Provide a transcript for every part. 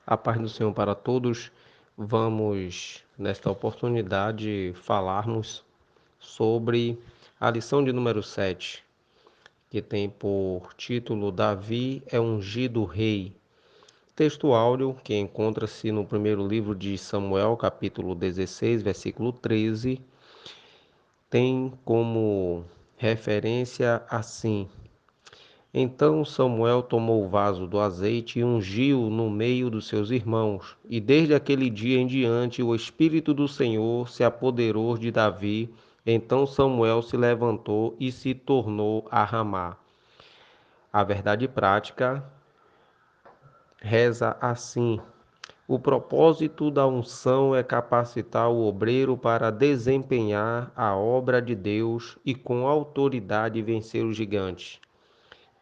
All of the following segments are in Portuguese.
A paz do Senhor para todos. Vamos, nesta oportunidade, falarmos sobre a lição de número 7, que tem por título Davi é ungido rei. Texto áureo que encontra-se no primeiro livro de Samuel, capítulo 16, versículo 13, tem como referência assim: Então Samuel tomou o vaso do azeite e ungiu no meio dos seus irmãos. E desde aquele dia em diante o Espírito do Senhor se apoderou de Davi. Então Samuel se levantou e se tornou a Ramá. A verdade prática reza assim: o propósito da unção é capacitar o obreiro para desempenhar a obra de Deus e com autoridade vencer os gigantes.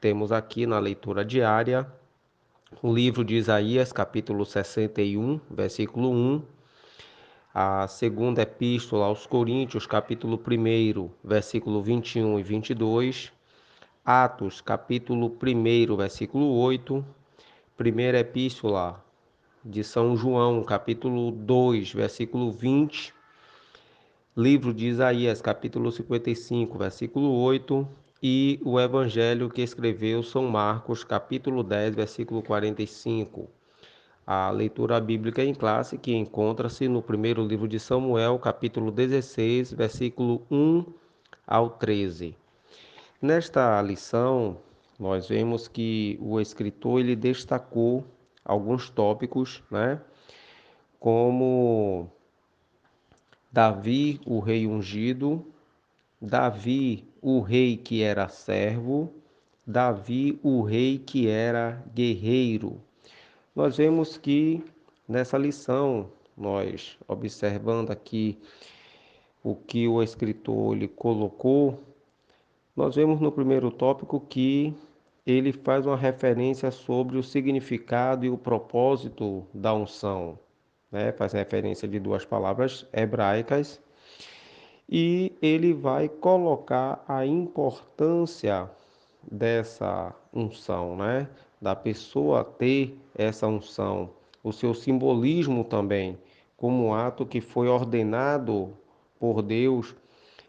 Temos aqui na leitura diária o livro de Isaías, capítulo 61, versículo 1, a segunda epístola aos Coríntios, capítulo 1, versículo 21 e 22, Atos, capítulo 1, versículo 8, primeira epístola de São João, capítulo 2, versículo 20, livro de Isaías, capítulo 55, versículo 8, e o evangelho que escreveu São Marcos, capítulo 10, versículo 45. A leitura bíblica em classe que encontra-se no primeiro livro de Samuel, capítulo 16, versículo 1 ao 13. Nesta lição, nós vemos que o escritor ele destacou alguns tópicos, né? Como Davi, o rei ungido, Davi, o rei que era servo, Davi, o rei que era guerreiro. Nós vemos que nessa lição, nós observando aqui o que o escritor lhe colocou, nós vemos no primeiro tópico que ele faz uma referência sobre o significado e o propósito da unção, né? Faz referência de duas palavras hebraicas e ele vai colocar a importância dessa unção, né? Da pessoa ter essa unção, o seu simbolismo também, como um ato que foi ordenado por Deus.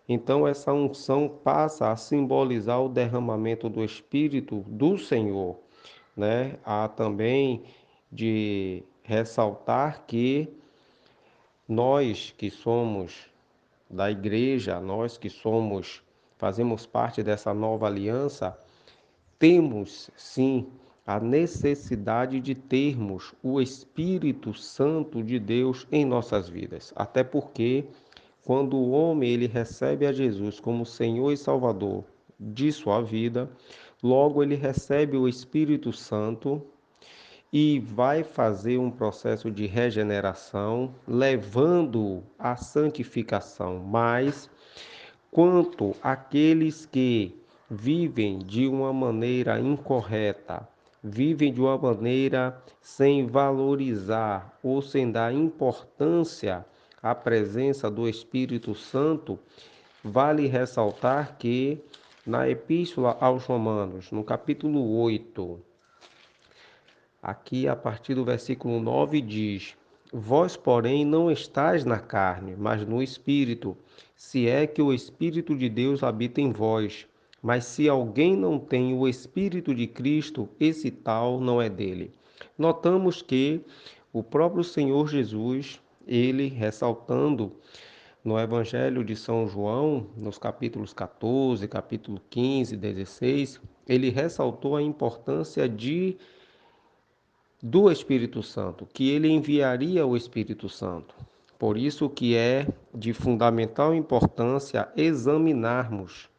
Então, essa unção passa a simbolizar o derramamento do Espírito do Senhor, né? Há também de ressaltar que nós que somos da igreja, nós que fazemos parte dessa nova aliança, temos sim a necessidade de termos o Espírito Santo de Deus em nossas vidas. Até porque quando o homem ele recebe a Jesus como Senhor e Salvador de sua vida, logo ele recebe o Espírito Santo e vai fazer um processo de regeneração, levando à santificação. Mas quanto àqueles que vivem de uma maneira incorreta, vivem de uma maneira sem valorizar ou sem dar importância à presença do Espírito Santo, vale ressaltar que na Epístola aos Romanos, no capítulo 8, aqui a partir do versículo 9 diz: Vós, porém, não estáis na carne, mas no Espírito, se é que o Espírito de Deus habita em vós. Mas se alguém não tem o Espírito de Cristo, esse tal não é dele. Notamos que o próprio Senhor Jesus, ele ressaltando no Evangelho de São João, nos capítulos 14, capítulo 15, 16, ele ressaltou a importância do Espírito Santo, que ele enviaria o Espírito Santo. Por isso que é de fundamental importância examinarmos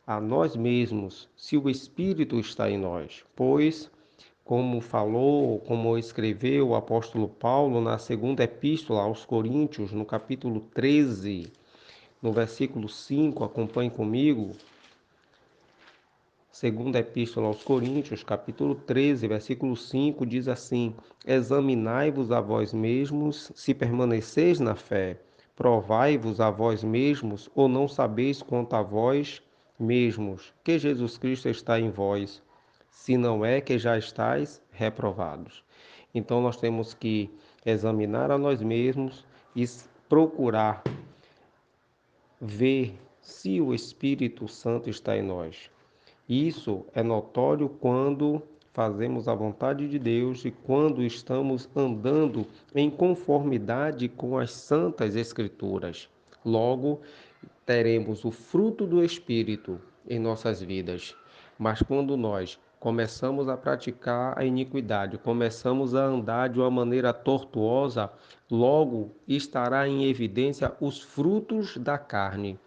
a nós mesmos se o Espírito está em nós, pois, como falou, como escreveu o apóstolo Paulo na segunda epístola aos Coríntios, no capítulo 13, no versículo 5, acompanhe comigo. Segunda Epístola aos Coríntios, capítulo 13, versículo 5, diz assim: Examinai-vos a vós mesmos, se permaneceis na fé. Provai-vos a vós mesmos, ou não sabeis quanto a vós mesmos, que Jesus Cristo está em vós, se não é que já estáis reprovados. Então nós temos que examinar a nós mesmos e procurar ver se o Espírito Santo está em nós. Isso é notório quando fazemos a vontade de Deus e quando estamos andando em conformidade com as santas Escrituras. Logo, teremos o fruto do Espírito em nossas vidas. Mas quando nós começamos a praticar a iniquidade, começamos a andar de uma maneira tortuosa, logo estará em evidência os frutos da carne.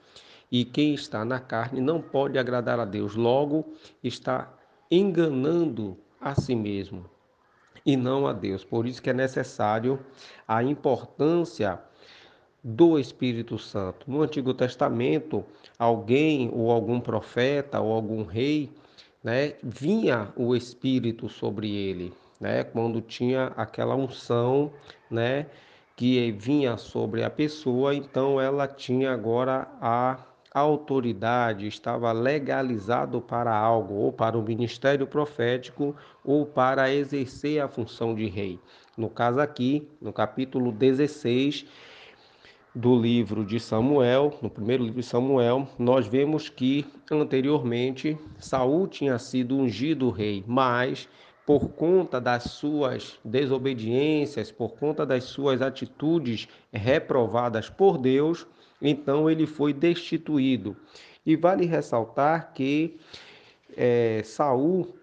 E quem está na carne não pode agradar a Deus, logo está enganando a si mesmo e não a Deus. Por isso que é necessário a importância do Espírito Santo. No Antigo Testamento, alguém ou algum profeta ou algum rei, né, vinha o Espírito sobre ele, né, quando tinha aquela unção, né, que vinha sobre a pessoa, então ela tinha agora a autoridade, estava legalizado para algo, ou para o ministério profético, ou para exercer a função de rei. No caso aqui, no capítulo 16, do livro de Samuel, no primeiro livro de Samuel, nós vemos que anteriormente Saul tinha sido ungido rei, mas por conta das suas desobediências, por conta das suas atitudes reprovadas por Deus, então ele foi destituído. E vale ressaltar que Saul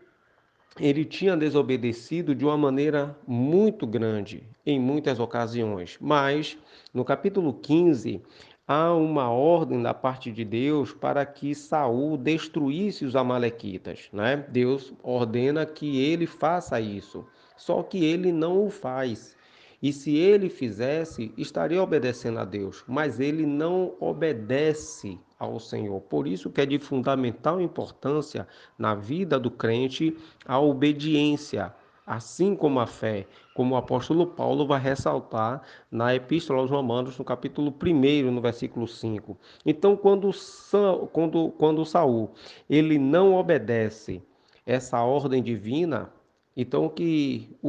ele tinha desobedecido de uma maneira muito grande em muitas ocasiões, mas no capítulo 15 há uma ordem da parte de Deus para que Saul destruísse os amalequitas, né? Deus ordena que ele faça isso, só que ele não o faz. E se ele fizesse, estaria obedecendo a Deus, mas ele não obedece ao Senhor. Por isso que é de fundamental importância na vida do crente a obediência, assim como a fé, como o apóstolo Paulo vai ressaltar na Epístola aos Romanos, no capítulo 1, no versículo 5. Então, quando Saul ele não obedece essa ordem divina, então o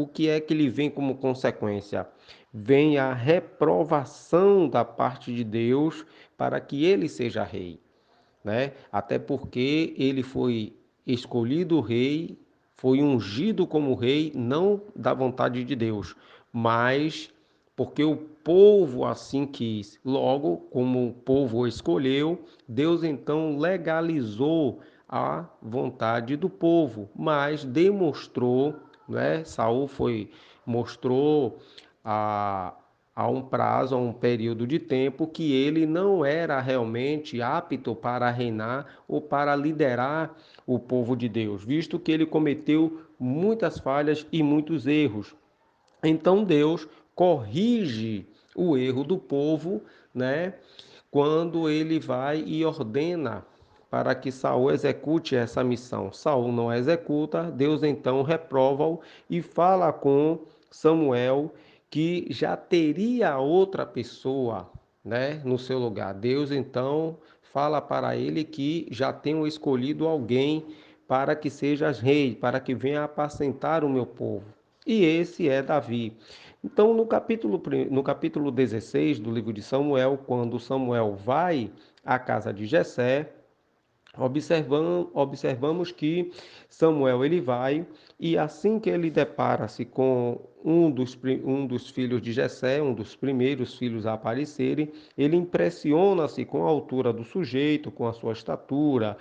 que é que ele vem como consequência? Vem a reprovação da parte de Deus para que ele seja rei, né? Até porque ele foi escolhido rei, foi ungido como rei, não da vontade de Deus, mas porque o povo assim quis. Logo, como o povo o escolheu, Deus então legalizou a vontade do povo, mas demonstrou, né? Saul mostrou a a um prazo, a um período de tempo que ele não era realmente apto para reinar ou para liderar o povo de Deus, visto que ele cometeu muitas falhas e muitos erros. Então Deus corrige o erro do povo, né? Quando ele vai e ordena para que Saul execute essa missão. Saul não executa, Deus então reprova-o e fala com Samuel que já teria outra pessoa, né, no seu lugar. Deus então fala para ele que já tenho escolhido alguém para que sejas rei, para que venha apacentar o meu povo. E esse é Davi. Então, no capítulo 16 do livro de Samuel, quando Samuel vai à casa de Jessé, observamos que Samuel ele vai e assim que ele depara-se com um dos filhos de Jessé, um dos primeiros filhos a aparecerem, ele impressiona-se com a altura do sujeito, com a sua estatura,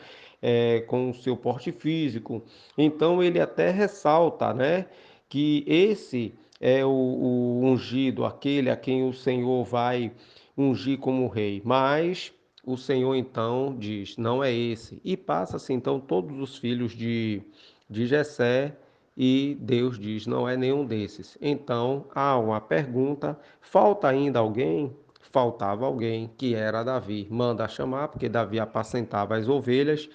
com o seu porte físico. Então ele até ressalta, né, que esse é o ungido, aquele a quem o Senhor vai ungir como rei. Mas o Senhor então diz: não é esse. E passa-se então todos os filhos de Jessé, e Deus diz: não é nenhum desses. Então há uma pergunta: falta ainda alguém? Faltava alguém, que era Davi. Manda chamar, porque Davi apacentava as ovelhas,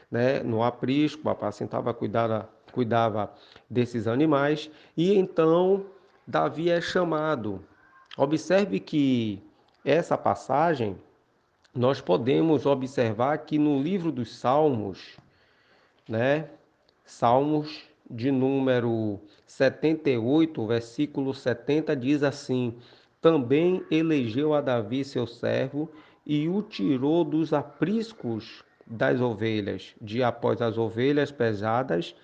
né, no aprisco, apacentava, cuidava desses animais. E então Davi é chamado. Observe que essa passagem nós podemos observar que no livro dos Salmos, né? Salmos de número 78, versículo 70, diz assim: Também elegeu a Davi seu servo e o tirou dos apriscos das ovelhas, de após as ovelhas pesadas,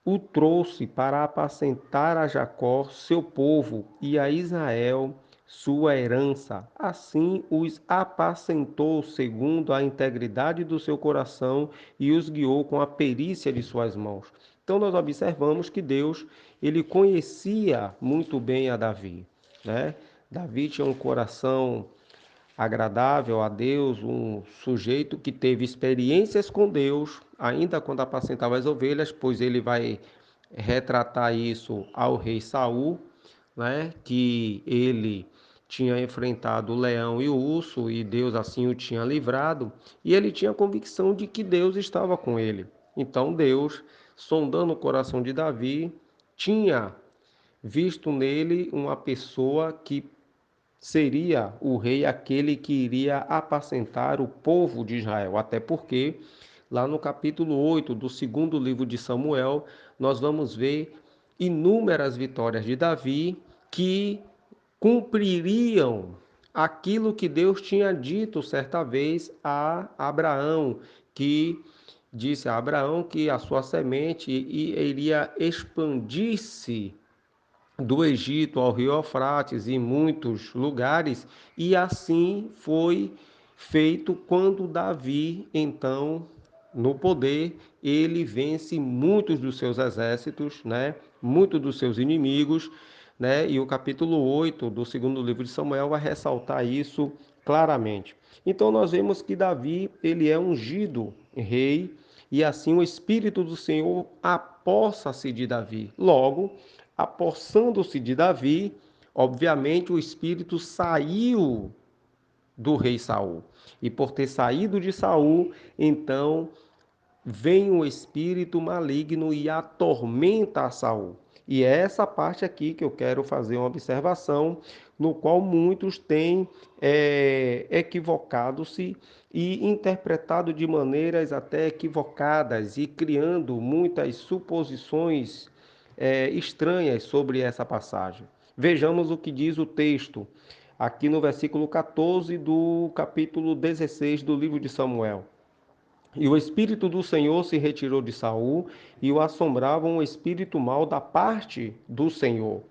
o trouxe para apacentar a Jacó, seu povo, e a Israel, sua herança. Assim os apacentou segundo a integridade do seu coração e os guiou com a perícia de suas mãos. Então nós observamos que Deus, ele conhecia muito bem a Davi, né? Davi tinha um coração agradável a Deus, um sujeito que teve experiências com Deus, ainda quando apacentava as ovelhas, pois ele vai retratar isso ao rei Saul, né, que ele tinha enfrentado o leão e o urso e Deus assim o tinha livrado, e ele tinha a convicção de que Deus estava com ele. Então Deus, sondando o coração de Davi, tinha visto nele uma pessoa que seria o rei aquele que iria apacentar o povo de Israel. Até porque, lá no capítulo 8 do segundo livro de Samuel, nós vamos ver inúmeras vitórias de Davi que cumpririam aquilo que Deus tinha dito certa vez a Abraão, que disse a Abraão que a sua semente iria expandir-se do Egito ao rio Eufrates e muitos lugares, e assim foi feito quando Davi, então, no poder, ele vence muitos dos seus exércitos, né? Muitos dos seus inimigos, né? E o capítulo 8 do segundo livro de Samuel vai ressaltar isso claramente. Então nós vemos que Davi, ele é ungido rei, e assim o Espírito do Senhor apossa-se de Davi. Logo, apossando-se de Davi, obviamente o espírito saiu do rei Saul. E por ter saído de Saul, então vem o espírito maligno e atormenta a Saul. E é essa parte aqui que eu quero fazer uma observação, no qual muitos têm equivocado-se e interpretado de maneiras até equivocadas e criando muitas suposições estranhas sobre essa passagem. Vejamos o que diz o texto aqui no versículo 14 do capítulo 16 do livro de Samuel. E o espírito do Senhor se retirou de Saul e o assombrava um espírito mau da parte do Senhor.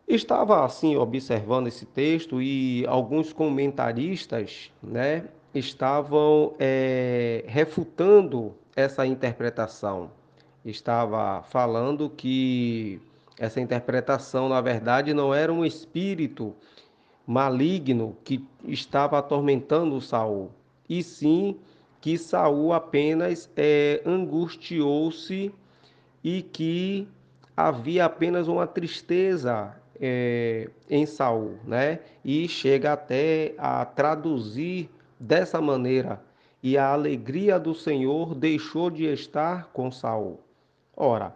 Estava assim observando esse texto e alguns comentaristas, né, estavam refutando essa interpretação. Estava falando que essa interpretação, na verdade, não era um espírito maligno que estava atormentando Saul, e sim que Saul apenas angustiou-se e que havia apenas uma tristeza em Saul, né? E chega até a traduzir dessa maneira: e a alegria do Senhor deixou de estar com Saul. Ora,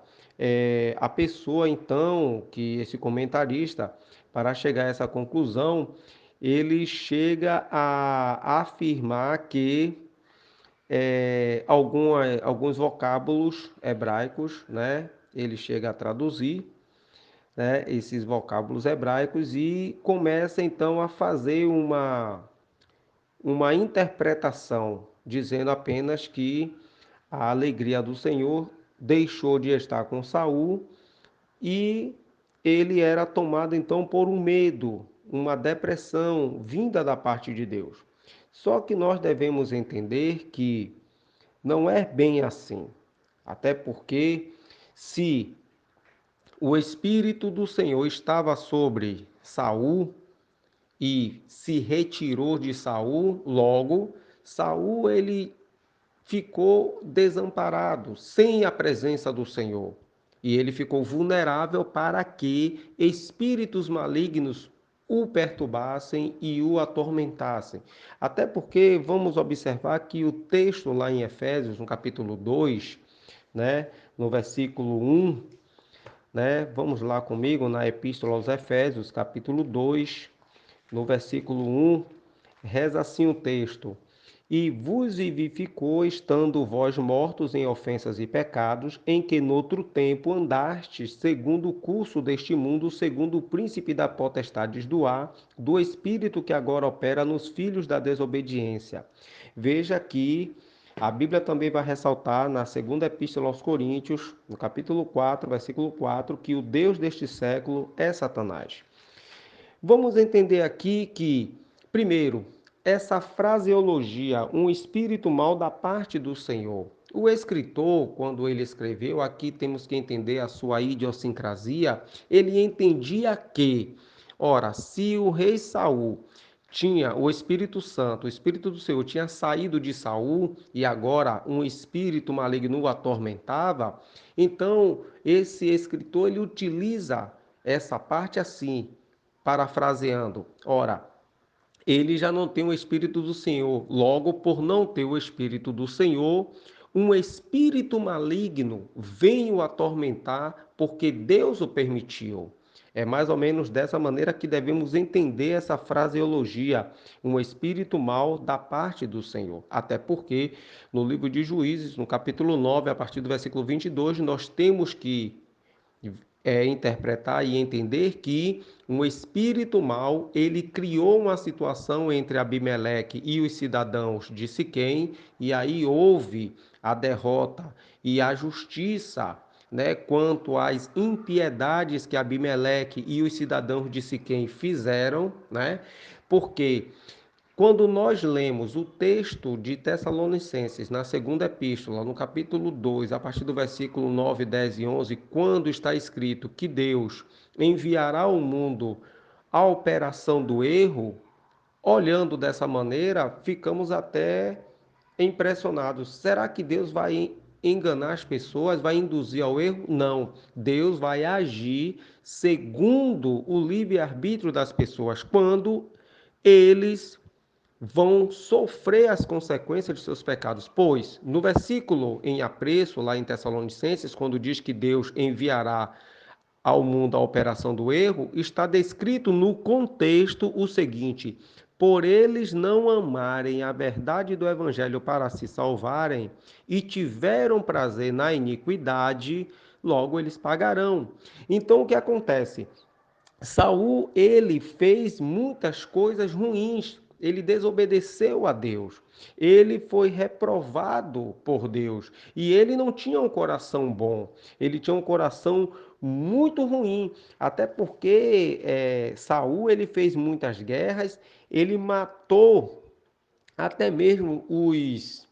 a pessoa então, que esse comentarista, para chegar a essa conclusão, ele chega a afirmar que alguns vocábulos hebraicos, né? Ele chega a traduzir, né, esses vocábulos hebraicos e começa então a fazer uma interpretação, dizendo apenas que a alegria do Senhor deixou de estar com Saul e ele era tomado então por um medo, uma depressão vinda da parte de Deus. Só que nós devemos entender que não é bem assim. Até porque se o espírito do Senhor estava sobre Saul e se retirou de Saul, logo Saul ele ficou desamparado, sem a presença do Senhor. E ele ficou vulnerável para que espíritos malignos o perturbassem e o atormentassem. Até porque vamos observar que o texto lá em Efésios, no capítulo 2, né, no versículo 1, né, vamos lá comigo na Epístola aos Efésios, capítulo 2, no versículo 1, reza assim o texto: e vos vivificou, estando vós mortos em ofensas e pecados, em que noutro tempo andastes, segundo o curso deste mundo, segundo o príncipe da potestades do ar, do espírito que agora opera nos filhos da desobediência. Veja que a Bíblia também vai ressaltar na segunda epístola aos Coríntios, no capítulo 4, versículo 4, que o Deus deste século é Satanás. Vamos entender aqui que, primeiro, essa fraseologia, um espírito mau da parte do Senhor. O escritor, quando ele escreveu, aqui temos que entender a sua idiosincrasia, ele entendia que, ora, se o rei Saul tinha o Espírito Santo, o Espírito do Senhor tinha saído de Saul e agora um espírito maligno o atormentava, então esse escritor ele utiliza essa parte assim, parafraseando, ora, ele já não tem o Espírito do Senhor. Logo, por não ter o Espírito do Senhor, um espírito maligno vem o atormentar porque Deus o permitiu. É mais ou menos dessa maneira que devemos entender essa fraseologia, um espírito mau da parte do Senhor. Até porque no livro de Juízes, no capítulo 9, a partir do versículo 22, nós temos que interpretar e entender que um espírito mau, ele criou uma situação entre Abimeleque e os cidadãos de Siquém, e aí houve a derrota e a justiça, né, quanto às impiedades que Abimeleque e os cidadãos de Siquém fizeram, né? Porque quando nós lemos o texto de Tessalonicenses, na segunda epístola, no capítulo 2, a partir do versículo 9, 10 e 11, quando está escrito que Deus enviará ao mundo a operação do erro, olhando dessa maneira, ficamos até impressionados. Será que Deus vai enganar as pessoas, vai induzir ao erro? Não. Deus vai agir segundo o livre-arbítrio das pessoas, quando eles vão sofrer as consequências de seus pecados. Pois, no versículo em apreço, lá em Tessalonicenses, quando diz que Deus enviará ao mundo a operação do erro, está descrito no contexto o seguinte: por eles não amarem a verdade do evangelho para se salvarem e tiveram prazer na iniquidade, logo eles pagarão. Então o que acontece? Saul, ele fez muitas coisas ruins, ele desobedeceu a Deus, ele foi reprovado por Deus e ele não tinha um coração bom, ele tinha um coração muito ruim, até porque Saul ele fez muitas guerras, ele matou até mesmo os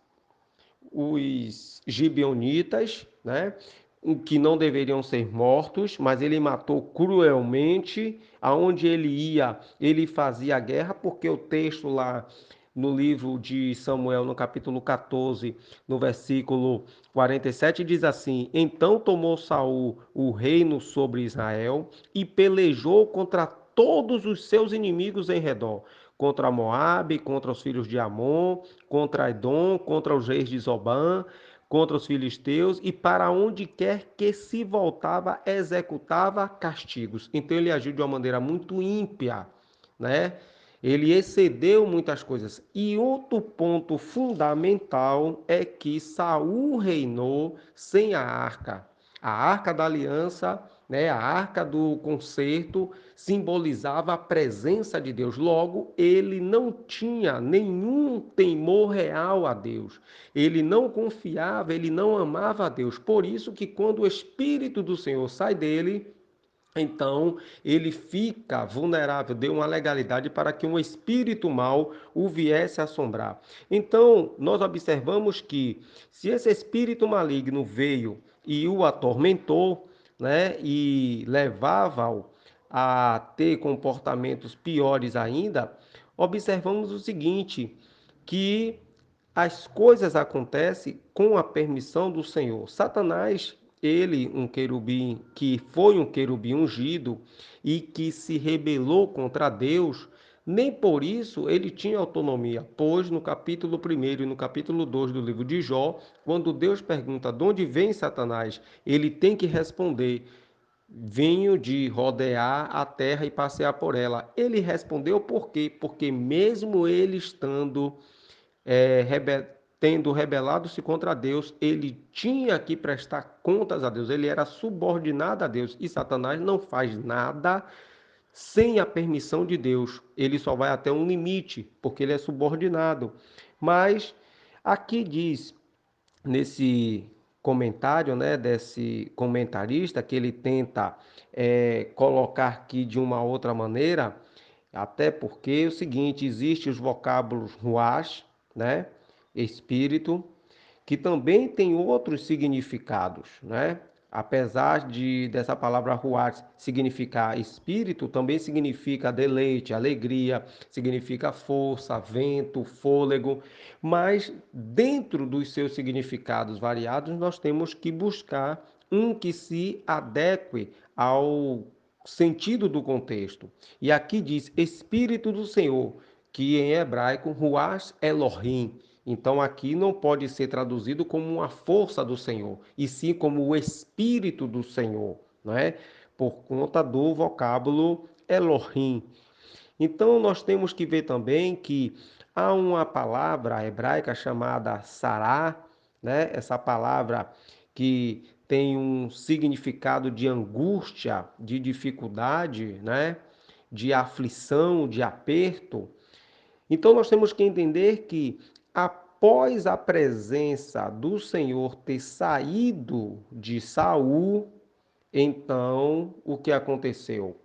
gibeonitas, né? Que não deveriam ser mortos, mas ele matou cruelmente. Aonde ele ia, ele fazia guerra, porque o texto lá no livro de Samuel, no capítulo 14, no versículo 47, diz assim: Então tomou Saul o reino sobre Israel e pelejou contra todos os seus inimigos em redor, contra Moabe, contra os filhos de Amon, contra Edom, contra os reis de Zobã, contra os filisteus, e para onde quer que se voltava, executava castigos. Então ele agiu de uma maneira muito ímpia, né? Ele excedeu muitas coisas. E outro ponto fundamental é que Saul reinou sem a arca. A arca da aliança, né, a arca do concerto, simbolizava a presença de Deus. Logo, ele não tinha nenhum temor real a Deus. Ele não confiava, ele não amava a Deus. Por isso que quando o Espírito do Senhor sai dele, então ele fica vulnerável, deu uma legalidade para que um espírito mau o viesse a assombrar. Então, nós observamos que se esse espírito maligno veio e o atormentou, né, e levava-o a ter comportamentos piores ainda, observamos o seguinte, que as coisas acontecem com a permissão do Senhor. Satanás, ele, um querubim que foi um querubim ungido e que se rebelou contra Deus, nem por isso ele tinha autonomia, pois no capítulo 1 e no capítulo 2 do livro de Jó, quando Deus pergunta de onde vem Satanás, ele tem que responder: venho de rodear a terra e passear por ela. Ele respondeu por quê? Porque mesmo ele estando tendo rebelado-se contra Deus, ele tinha que prestar contas a Deus, ele era subordinado a Deus, e Satanás não faz nada sem a permissão de Deus. Ele só vai até um limite, porque ele é subordinado. Mas aqui diz, nesse comentário, né, desse comentarista, que ele tenta colocar aqui de uma outra maneira, até porque é o seguinte, existe os vocábulos ruach, né, espírito, que também tem outros significados, né? Apesar dessa palavra ruach significar espírito, também significa deleite, alegria, significa força, vento, fôlego, mas dentro dos seus significados variados, nós temos que buscar um que se adeque ao sentido do contexto. E aqui diz Espírito do Senhor, que em hebraico Ruach Elohim. Então aqui não pode ser traduzido como uma força do Senhor, e sim como o Espírito do Senhor, não é? Por conta do vocábulo Elohim. Então nós temos que ver também que há uma palavra hebraica chamada sará, né? Essa palavra que tem um significado de angústia, de dificuldade, né? De aflição, de aperto. Então nós temos que entender que após a presença do Senhor ter saído de Saul, então o que aconteceu?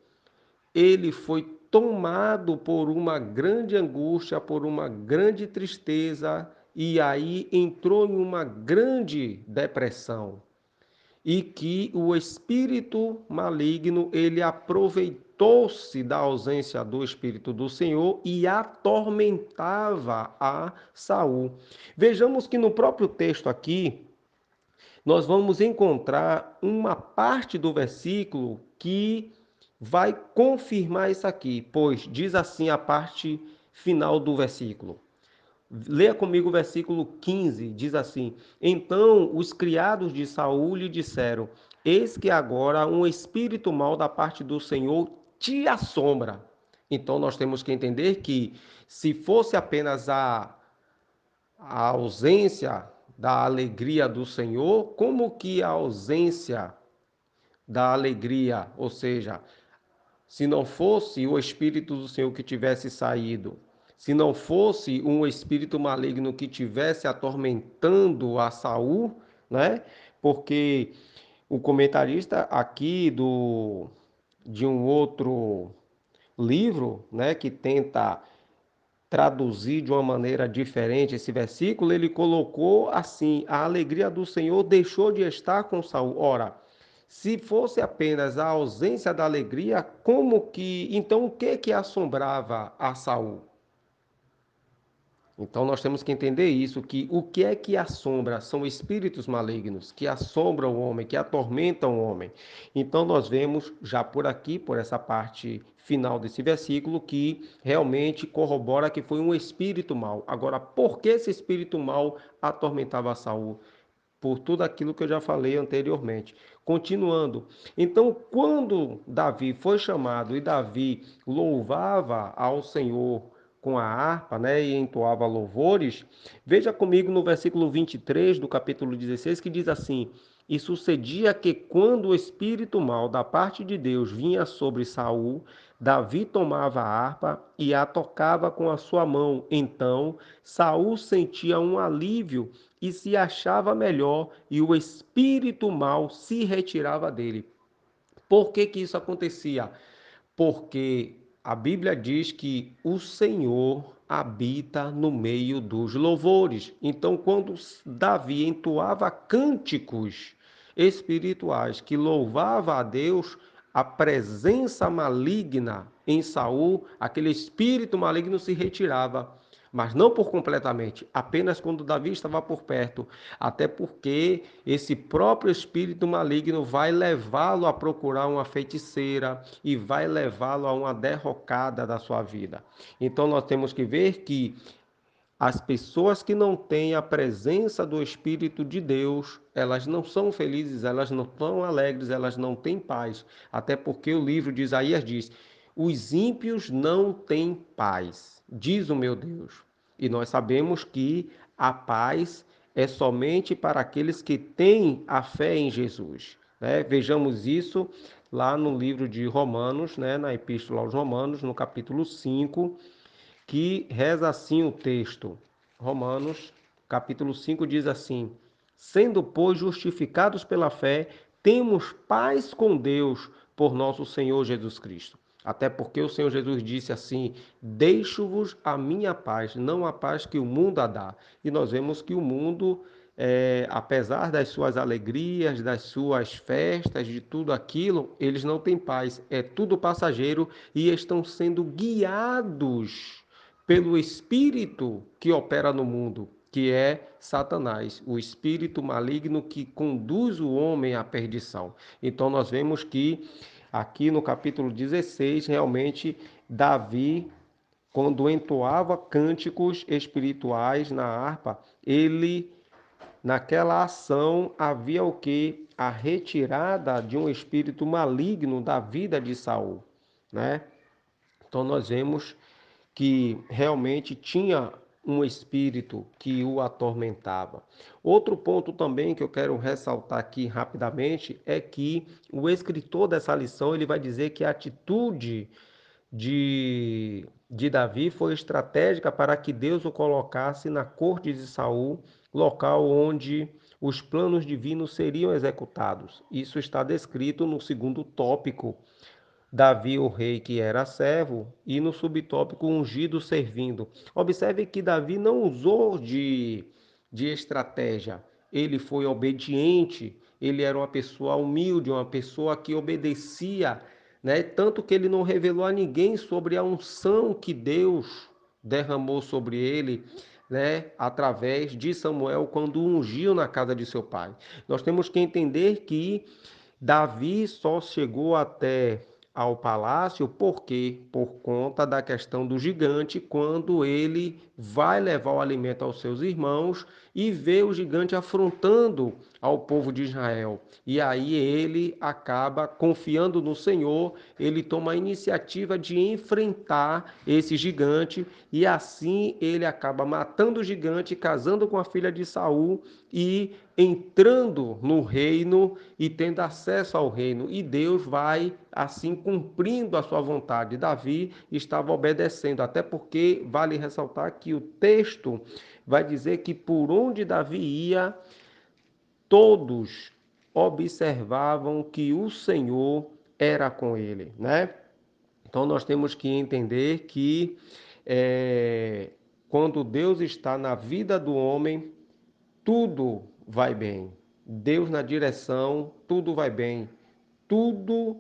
Ele foi tomado por uma grande angústia, por uma grande tristeza, e aí entrou em uma grande depressão. E que o espírito maligno, ele aproveitou-se da ausência do espírito do Senhor e atormentava a Saul. Vejamos que no próprio texto aqui, nós vamos encontrar uma parte do versículo que vai confirmar isso aqui, pois diz assim a parte final do versículo. Leia comigo o versículo 15, diz assim: Então os criados de Saul lhe disseram: Eis que agora um espírito mau da parte do Senhor te assombra. Então nós temos que entender que se fosse apenas a ausência da alegria do Senhor, como que a ausência da alegria, ou seja, se não fosse o Espírito do Senhor que tivesse saído, se não fosse um espírito maligno que tivesse atormentando a Saul, né? Porque o comentarista aqui de um outro livro, né, que tenta traduzir de uma maneira diferente esse versículo, ele colocou assim: a alegria do Senhor deixou de estar com Saul. Ora, se fosse apenas a ausência da alegria, como que, então o que que assombrava a Saul? Então nós temos que entender isso, que o que é que assombra são espíritos malignos que assombram o homem, que atormentam o homem. Então nós vemos já por aqui, por essa parte final desse versículo, que realmente corrobora que foi um espírito mau. Agora, por que esse espírito mau atormentava Saul? Por tudo aquilo que eu já falei anteriormente. Continuando, então, quando Davi foi chamado e Davi louvava ao Senhor com a harpa, né, e entoava louvores, veja comigo no versículo 23 do capítulo 16 que diz assim: E sucedia que quando o espírito mau da parte de Deus vinha sobre Saul, Davi tomava a harpa e a tocava com a sua mão. Então Saul sentia um alívio e se achava melhor, e o espírito mau se retirava dele. Por que que isso acontecia? Porque a Bíblia diz que o Senhor habita no meio dos louvores. Então, quando Davi entoava cânticos espirituais que louvava a Deus, a presença maligna em Saul, aquele espírito maligno se retirava, mas não por completamente, apenas quando Davi estava por perto, até porque esse próprio espírito maligno vai levá-lo a procurar uma feiticeira e vai levá-lo a uma derrocada da sua vida. Então nós temos que ver que as pessoas que não têm a presença do Espírito de Deus, elas não são felizes, elas não estão alegres, elas não têm paz. Até porque o livro de Isaías diz: os ímpios não têm paz, diz o meu Deus. E nós sabemos que a paz é somente para aqueles que têm a fé em Jesus, né? Vejamos isso lá no livro de Romanos, né? Na Epístola aos Romanos, no capítulo 5, que reza assim o texto. Romanos, capítulo 5 diz assim: sendo, pois, justificados pela fé, temos paz com Deus por nosso Senhor Jesus Cristo. Até porque o Senhor Jesus disse assim: deixo-vos a minha paz, não a paz que o mundo a dá. E nós vemos que o mundo, apesar das suas alegrias, das suas festas, de tudo aquilo, eles não têm paz. É tudo passageiro e estão sendo guiados pelo espírito que opera no mundo, que é Satanás, o espírito maligno que conduz o homem à perdição. Então nós vemos que aqui no capítulo 16, realmente Davi, quando entoava cânticos espirituais na harpa, ele naquela ação havia o que? A retirada de um espírito maligno da vida de Saul, né? Então nós vemos que realmente tinha um espírito que o atormentava. Outro ponto também que eu quero ressaltar aqui rapidamente é que o escritor dessa lição ele vai dizer que a atitude de Davi foi estratégica para que Deus o colocasse na corte de Saul, local onde os planos divinos seriam executados. Isso está descrito no segundo tópico, Davi, o rei que era servo, e no subtópico, ungido servindo. Observe que Davi não usou de estratégia, ele foi obediente, ele era uma pessoa humilde, uma pessoa que obedecia, né? Tanto que ele não revelou a ninguém sobre a unção que Deus derramou sobre ele, né, através de Samuel, quando o ungiu na casa de seu pai. Nós temos que entender que Davi só chegou até ao palácio porque por conta da questão do gigante, quando ele vai levar o alimento aos seus irmãos e vê o gigante afrontando ao povo de Israel. E aí ele acaba confiando no Senhor, ele toma a iniciativa de enfrentar esse gigante e assim ele acaba matando o gigante, casando com a filha de Saul e entrando no reino e tendo acesso ao reino. E Deus vai assim cumprindo a sua vontade. Davi estava obedecendo, até porque vale ressaltar que o texto vai dizer que por onde Davi ia, todos observavam que o Senhor era com ele, né? Então nós temos que entender que quando Deus está na vida do homem, tudo vai bem. Deus na direção, tudo vai bem. Tudo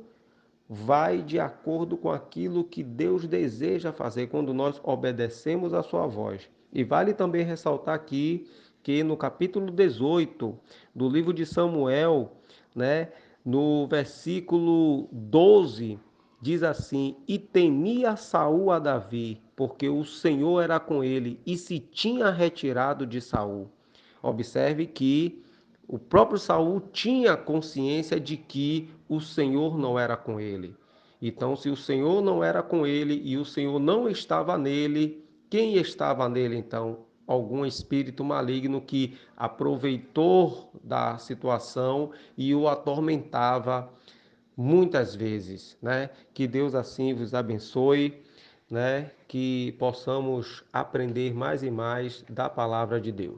vai de acordo com aquilo que Deus deseja fazer quando nós obedecemos a sua voz. E vale também ressaltar aqui que no capítulo 18 do livro de Samuel, né, no versículo 12, diz assim: "E temia Saul a Davi, porque o Senhor era com ele e se tinha retirado de Saul." Observe que o próprio Saul tinha consciência de que o Senhor não era com ele. Então, se o Senhor não era com ele e o Senhor não estava nele, quem estava nele então? Algum espírito maligno que aproveitou da situação e o atormentava muitas vezes, né? Que Deus assim vos abençoe, né? Que possamos aprender mais e mais da palavra de Deus.